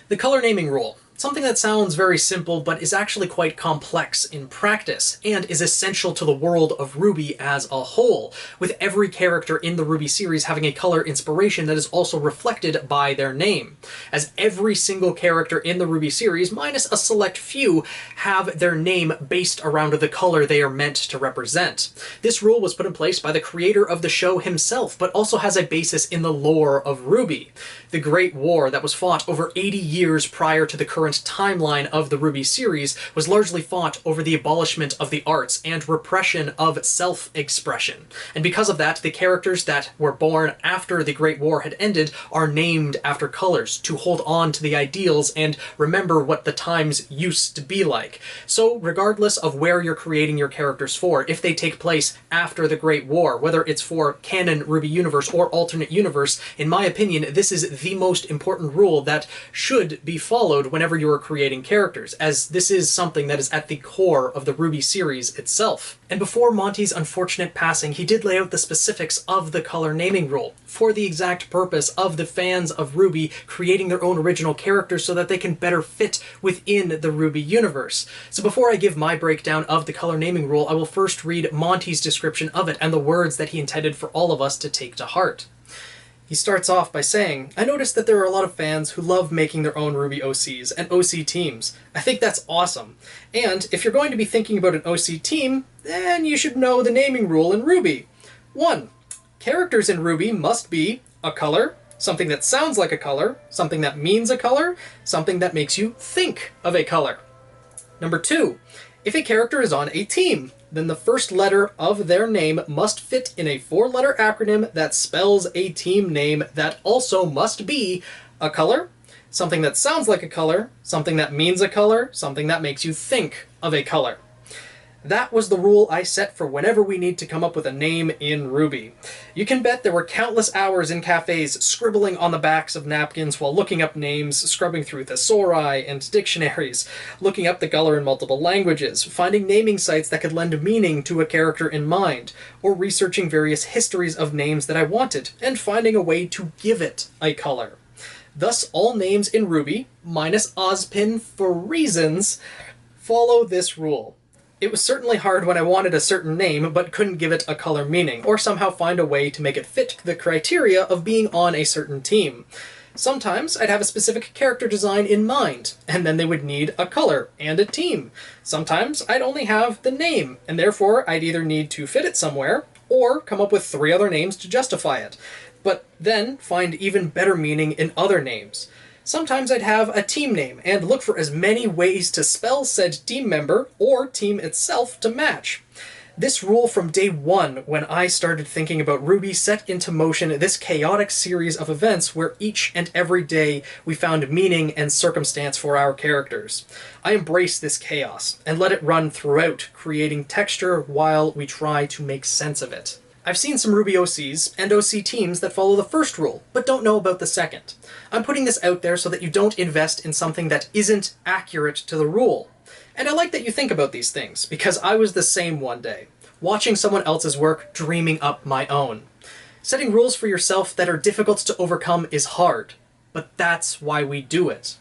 The color naming rule. Something that sounds very simple, but is actually quite complex in practice, and is essential to the world of RWBY as a whole, with every character in the RWBY series having a color inspiration that is also reflected by their name, as every single character in the RWBY series, minus a select few, have their name based around the color they are meant to represent. This rule was put in place by the creator of the show himself, but also has a basis in the lore of RWBY. The Great War that was fought over 80 years prior to the current timeline of the RWBY series was largely fought over the abolishment of the arts and repression of self-expression. And because of that, the characters that were born after the Great War had ended are named after colors to hold on to the ideals and remember what the times used to be like. So regardless of where you're creating your characters for, if they take place after the Great War, whether it's for canon RWBY universe or alternate universe, in my opinion, this is the most important rule that should be followed whenever you are creating characters, as this is something that is at the core of the RWBY series itself. And before Monty's unfortunate passing, he did lay out the specifics of the color naming rule, for the exact purpose of the fans of RWBY creating their own original characters so that they can better fit within the RWBY universe. So before I give my breakdown of the color naming rule, I will first read Monty's description of it and the words that he intended for all of us to take to heart. He starts off by saying, "I noticed that there are a lot of fans who love making their own RWBY OCs and OC teams. I think that's awesome. And if you're going to be thinking about an OC team, then you should know the naming rule in RWBY. 1. Characters in RWBY must be a color, something that sounds like a color, something that means a color, something that makes you think of a color. Number 2. If a character is on a team, then the first letter of their name must fit in a 4-letter acronym that spells a team name that also must be a color, something that sounds like a color, something that means a color, something that makes you think of a color." That was the rule I set for whenever we need to come up with a name in RWBY. You can bet there were countless hours in cafes scribbling on the backs of napkins while looking up names, scrubbing through thesauri and dictionaries, looking up the color in multiple languages, finding naming sites that could lend meaning to a character in mind, or researching various histories of names that I wanted, and finding a way to give it a color. Thus, all names in RWBY, minus Ozpin for reasons, follow this rule. It was certainly hard when I wanted a certain name but couldn't give it a color meaning, or somehow find a way to make it fit the criteria of being on a certain team. Sometimes I'd have a specific character design in mind, and then they would need a color and a team. Sometimes I'd only have the name, and therefore I'd either need to fit it somewhere, or come up with 3 other names to justify it, but then find even better meaning in other names. Sometimes I'd have a team name and look for as many ways to spell said team member or team itself to match. This rule from day one, when I started thinking about RWBY, set into motion this chaotic series of events where each and every day we found meaning and circumstance for our characters. I embrace this chaos and let it run throughout, creating texture while we try to make sense of it. I've seen some RWBY OCs and OC teams that follow the first rule, but don't know about the second. I'm putting this out there so that you don't invest in something that isn't accurate to the rule. And I like that you think about these things, because I was the same one day, watching someone else's work, dreaming up my own. Setting rules for yourself that are difficult to overcome is hard, but that's why we do it.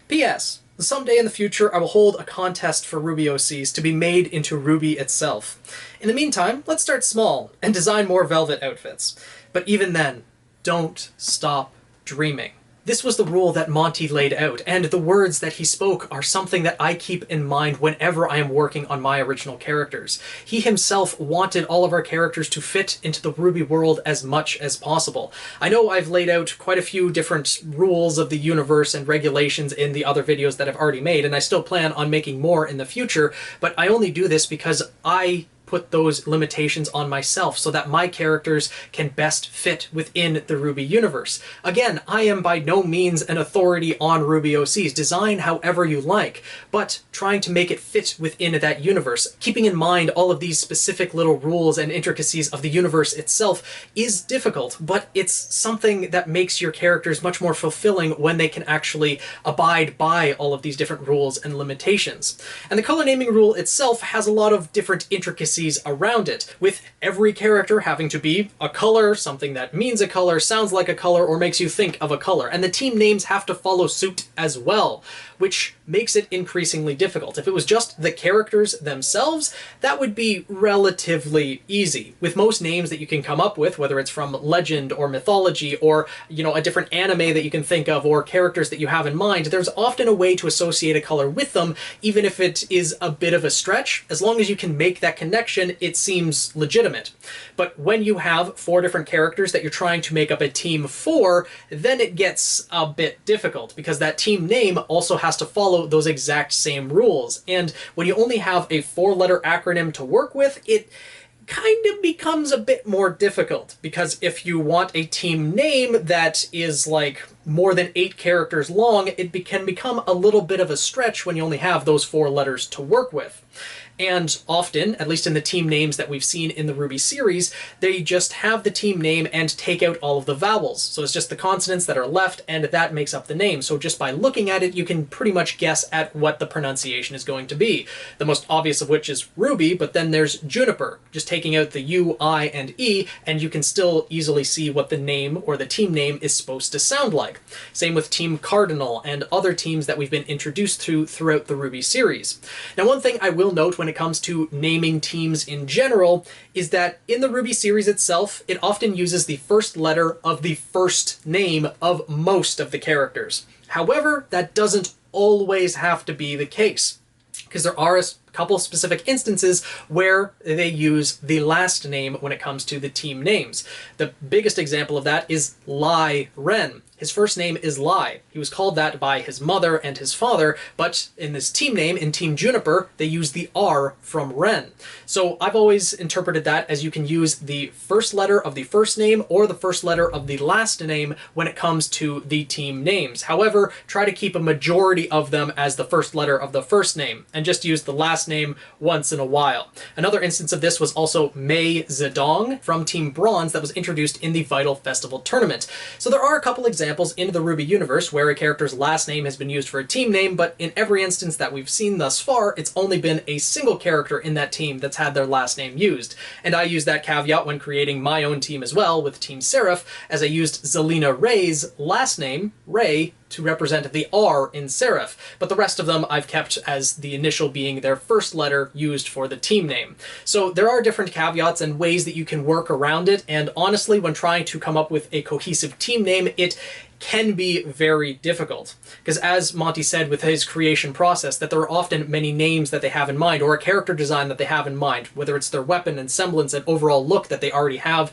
P.S. Someday in the future, I will hold a contest for RWBY OCs to be made into RWBY itself. In the meantime, let's start small and design more velvet outfits. But even then, don't stop dreaming. This was the rule that Monty laid out, and the words that he spoke are something that I keep in mind whenever I am working on my original characters. He himself wanted all of our characters to fit into the RWBY world as much as possible. I know I've laid out quite a few different rules of the universe and regulations in the other videos that I've already made, and I still plan on making more in the future, but I only do this because I put those limitations on myself so that my characters can best fit within the RWBY universe. Again, I am by no means an authority on RWBY OCs. Design however you like, but trying to make it fit within that universe, keeping in mind all of these specific little rules and intricacies of the universe itself is difficult, but it's something that makes your characters much more fulfilling when they can actually abide by all of these different rules and limitations. And the color naming rule itself has a lot of different intricacies intricacies around it, with every character having to be a color, something that means a color, sounds like a color, or makes you think of a color. And the team names have to follow suit as well, which makes it increasingly difficult. If it was just the characters themselves, that would be relatively easy. With most names that you can come up with, whether it's from legend or mythology or, a different anime that you can think of or characters that you have in mind, there's often a way to associate a color with them, even if it is a bit of a stretch. As long as you can make that connection, it seems legitimate. But when you have 4 different characters that you're trying to make up a team for, then it gets a bit difficult, because that team name also has to follow those exact same rules. And when you only have a 4-letter acronym to work with, it kind of becomes a bit more difficult, because if you want a team name that is like more than 8 characters long, it can become a little bit of a stretch when you only have those 4 letters to work with. And often, at least in the team names that we've seen in the RWBY series, they just have the team name and take out all of the vowels. So it's just the consonants that are left, and that makes up the name. So just by looking at it, you can pretty much guess at what the pronunciation is going to be. The most obvious of which is Ruby, but then there's Juniper, just taking out the U, I, and E, and you can still easily see what the name or the team name is supposed to sound like. Same with Team Cardinal and other teams that we've been introduced to throughout the RWBY series. Now, one thing I will note when it comes to naming teams in general is that in the RWBY series itself, it often uses the first letter of the first name of most of the characters. However, that doesn't always have to be the case, because there are a couple specific instances where they use the last name when it comes to the team names. The biggest example of that is Lai Ren. His first name is Lai. He was called that by his mother and his father, but in this team name, in Team Juniper, they use the R from Ren. So I've always interpreted that as you can use the first letter of the first name or the first letter of the last name when it comes to the team names. However, try to keep a majority of them as the first letter of the first name, and just use the last name once in a while. Another instance of this was also Mei Zedong from Team Bronze that was introduced in the Vital Festival tournament. So there are a couple examples in the RWBY universe where a character's last name has been used for a team name, but in every instance that we've seen thus far, it's only been a single character in that team that's had their last name used. And I used that caveat when creating my own team as well with Team Seraph, as I used Zelina Ray's last name, Ray, to represent the R in Seraph, but the rest of them I've kept as the initial being their first letter used for the team name. So there are different caveats and ways that you can work around it, and honestly, when trying to come up with a cohesive team name, it can be very difficult. Because as Monty said with his creation process, that there are often many names that they have in mind, or a character design that they have in mind, whether it's their weapon and semblance and overall look that they already have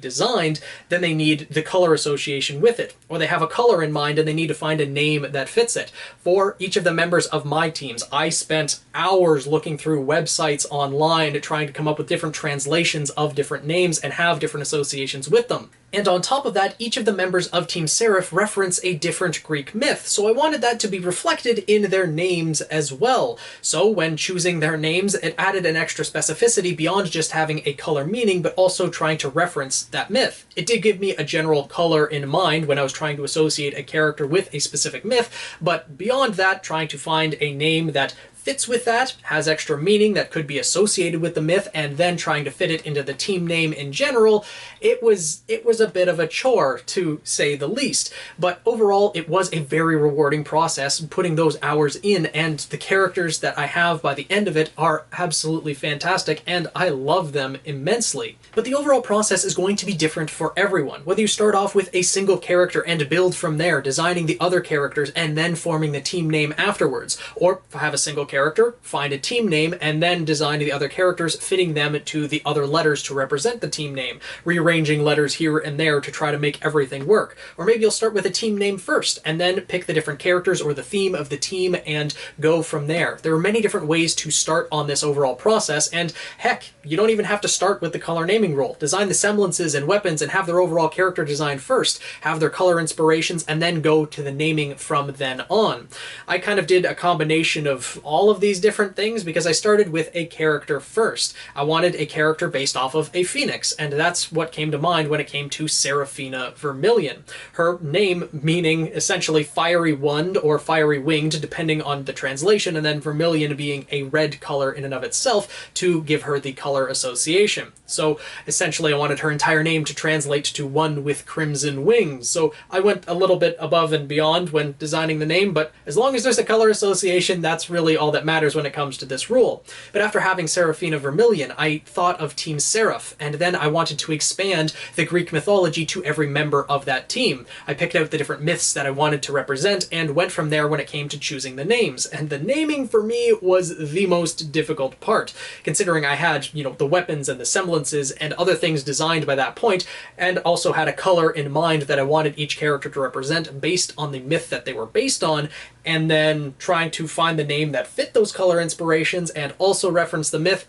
designed, then they need the color association with it. Or they have a color in mind and they need to find a name that fits it. For each of the members of my teams, I spent hours looking through websites online trying to come up with different translations of different names and have different associations with them. And on top of that, each of the members of Team Seraph reference a different Greek myth, so I wanted that to be reflected in their names as well. So when choosing their names, it added an extra specificity beyond just having a color meaning, but also trying to reference that myth. It did give me a general color in mind when I was trying to associate a character with a specific myth, but beyond that, trying to find a name that fits with that, has extra meaning that could be associated with the myth, and then trying to fit it into the team name in general, it was a bit of a chore, to say the least. But overall, it was a very rewarding process putting those hours in, and the characters that I have by the end of it are absolutely fantastic, and I love them immensely. But the overall process is going to be different for everyone. Whether you start off with a single character and build from there, designing the other characters and then forming the team name afterwards, or have a single character, find a team name, and then design the other characters, fitting them to the other letters to represent the team name, rearranging letters here and there to try to make everything work. Or maybe you'll start with a team name first, and then pick the different characters or the theme of the team and go from there. There are many different ways to start on this overall process, and heck, you don't even have to start with the color naming rule. Design the semblances and weapons and have their overall character design first, have their color inspirations, and then go to the naming from then on. I kind of did a combination of all all of these different things because I started with a character first. I wanted a character based off of a phoenix, and that's what came to mind when it came to Seraphina Vermilion. Her name meaning essentially fiery wand or fiery winged, depending on the translation, and then vermilion being a red color in and of itself to give her the color association. So essentially I wanted her entire name to translate to one with crimson wings. So I went a little bit above and beyond when designing the name, but as long as there's a color association, that's really all that matters when it comes to this rule. But after having Seraphina Vermilion, I thought of Team Seraph, and then I wanted to expand the Greek mythology to every member of that team. I picked out the different myths that I wanted to represent and went from there when it came to choosing the names. And the naming for me was the most difficult part, considering I had, the weapons and the semblances and other things designed by that point, and also had a color in mind that I wanted each character to represent based on the myth that they were based on, and then trying to find the name that fit those color inspirations and also reference the myth.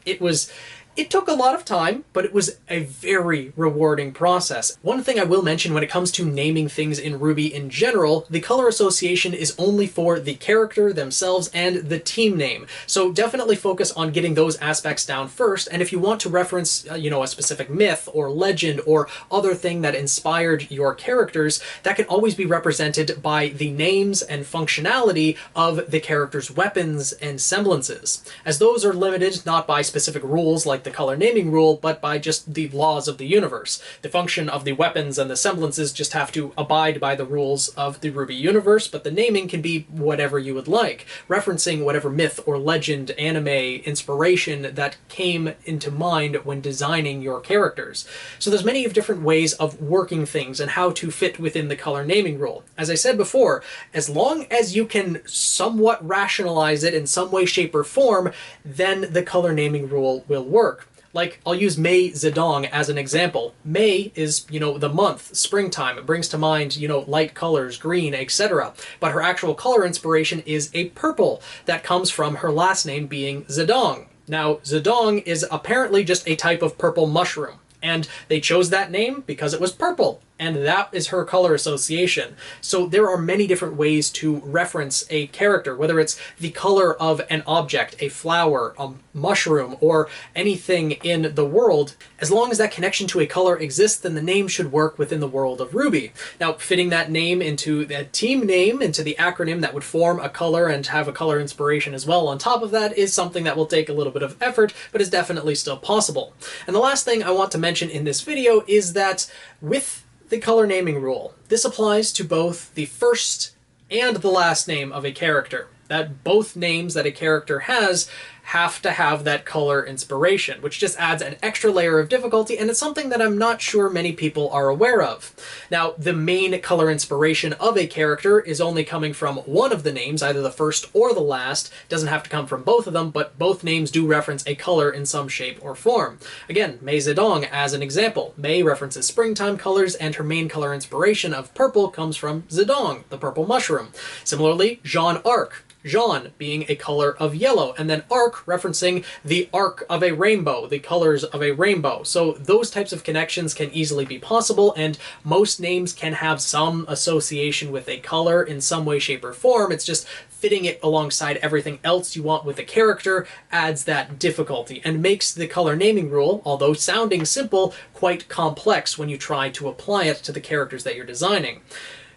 It took a lot of time, but it was a very rewarding process. One thing I will mention when it comes to naming things in RWBY in general, the color association is only for the character themselves and the team name. So definitely focus on getting those aspects down first, and if you want to reference, a specific myth or legend or other thing that inspired your characters, that can always be represented by the names and functionality of the character's weapons and semblances, as those are limited not by specific rules like the color naming rule, but by just the laws of the universe. The function of the weapons and the semblances just have to abide by the rules of the RWBY universe, but the naming can be whatever you would like, referencing whatever myth or legend, anime, inspiration that came into mind when designing your characters. So there's many different ways of working things and how to fit within the color naming rule. As I said before, as long as you can somewhat rationalize it in some way, shape, or form, then the color naming rule will work. Like, I'll use May Zedong as an example. May is, the month, springtime. It brings to mind, light colors, green, etc. But her actual color inspiration is a purple that comes from her last name being Zedong. Now, Zedong is apparently just a type of purple mushroom, and they chose that name because it was purple, and that is her color association. So there are many different ways to reference a character, whether it's the color of an object, a flower, a mushroom, or anything in the world. As long as that connection to a color exists, then the name should work within the world of RWBY. Now, fitting that name into the team name, into the acronym that would form a color and have a color inspiration as well on top of that, is something that will take a little bit of effort, but is definitely still possible. And the last thing I want to mention in this video is that with the color naming rule, this applies to both the first and the last name of a character. That both names that a character has have to have that color inspiration, which just adds an extra layer of difficulty, and it's something that I'm not sure many people are aware of. Now, the main color inspiration of a character is only coming from one of the names, either the first or the last. It doesn't have to come from both of them, but both names do reference a color in some shape or form. Again, May Zedong as an example. May references springtime colors, and her main color inspiration of purple comes from Zedong, the purple mushroom. Similarly, Jeanne Arc. Jeanne being a color of yellow, and then arc referencing the arc of a rainbow, the colors of a rainbow. So those types of connections can easily be possible, and most names can have some association with a color in some way, shape, or form. It's just fitting it alongside everything else you want with a character adds that difficulty and makes the color naming rule, although sounding simple, quite complex when you try to apply it to the characters that you're designing.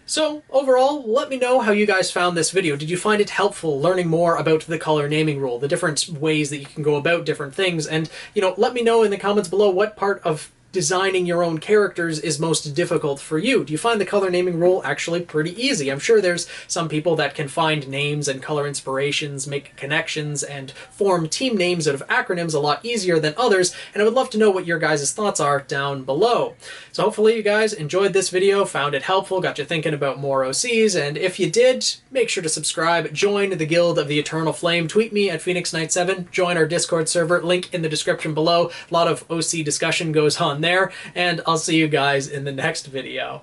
So overall, let me know how you guys found this video. Did you find it helpful learning more about the color naming rule, the different ways that you can go about different things? And, let me know in the comments below what part of designing your own characters is most difficult for you. Do you find the color naming rule actually pretty easy? I'm sure there's some people that can find names and color inspirations, make connections, and form team names out of acronyms a lot easier than others, and I would love to know what your guys' thoughts are down below. So hopefully you guys enjoyed this video, found it helpful, got you thinking about more OCs, and if you did, make sure to subscribe, join the Guild of the Eternal Flame, tweet me at PhoenixKnight7, join our Discord server, link in the description below. A lot of OC discussion goes on there, and I'll see you guys in the next video.